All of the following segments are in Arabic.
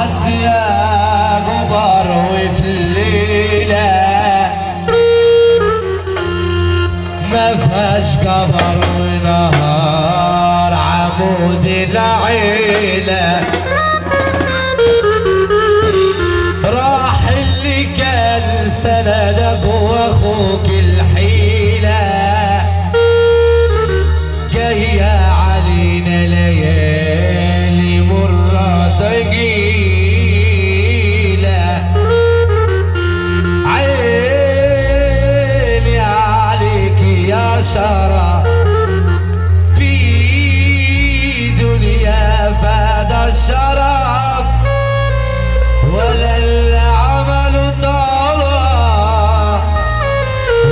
عد يا غبر وفي الليلة ما فيهاش قمر ونهار عمود العيلة راح اللي كان سندك واخوك الحيلة جاية علينا ليالي مرة ثقيلة عيني عليك يا شرى في دنيا فاد الشراب ولا اللي عملوا طرى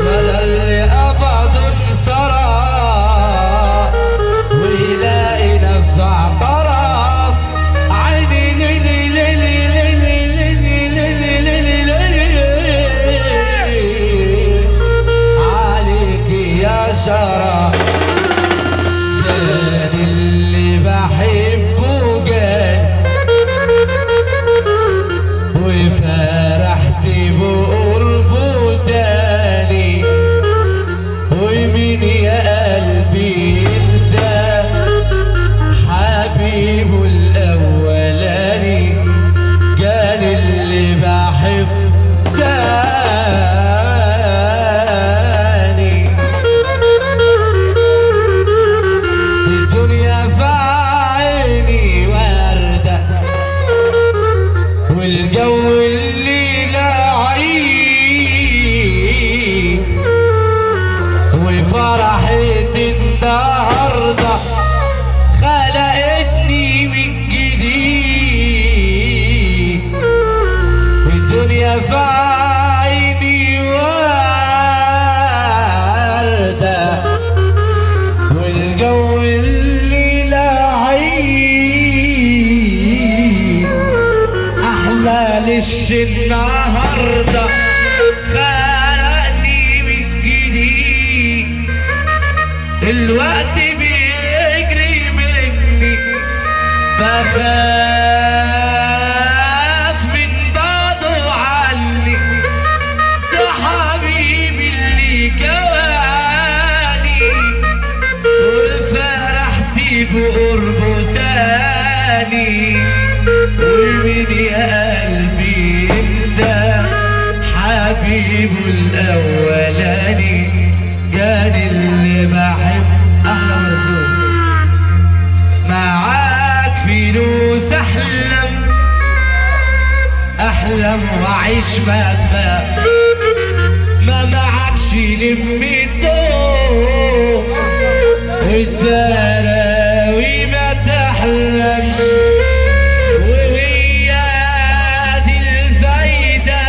ولا اللي أبعد انصرى ويلاقي نفسه اعترف عيني ليلي ليلي ليلي ليلي ليلي ليلي عليك يا شرى كان اللي بحبه جاي وفرحت بقربه تاني ومين يا قلبي ينسى حبيبه الأولاني قال اللي بحبه تاني الدنيا في عيني وردة والجو الليلة عيد وفرحة النهاردة خلقتني من جديد الدنيا في عيني وردة والجو الليلة عيد أحلى لش النهاردة خلقني من جديد الوقت بيجري مني بخاف من بعضه عني ده حبيبي اللي كواني وفرحتي بقربه تاني ومين يا قلبي ينسى حبيبه الأولاني كان اللي بحب أحلى رسول معاك فلوس أحلم وأعيش ما أتخاف ما معكش لميته الدراوي ما تحلمش وهي دي الفايدة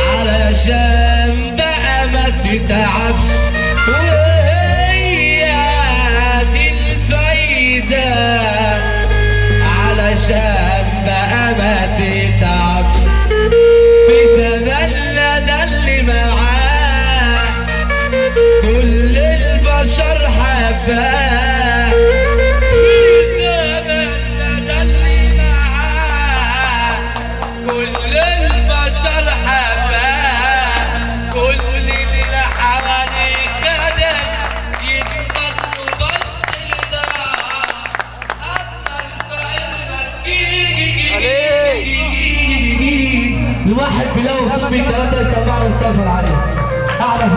علشان بقى ما تتعبش وهي دي الفايدة علشان بقى ما تتعبش في زمان لا ده اللي معاه كل البشر حباه في زمان لا ده اللي معاه كل البشر حباه كل اللي حواليه خدم يتمنوا بس الدار اما الباقي الواحد بلو صبي 3 7 السفر عليه اعرف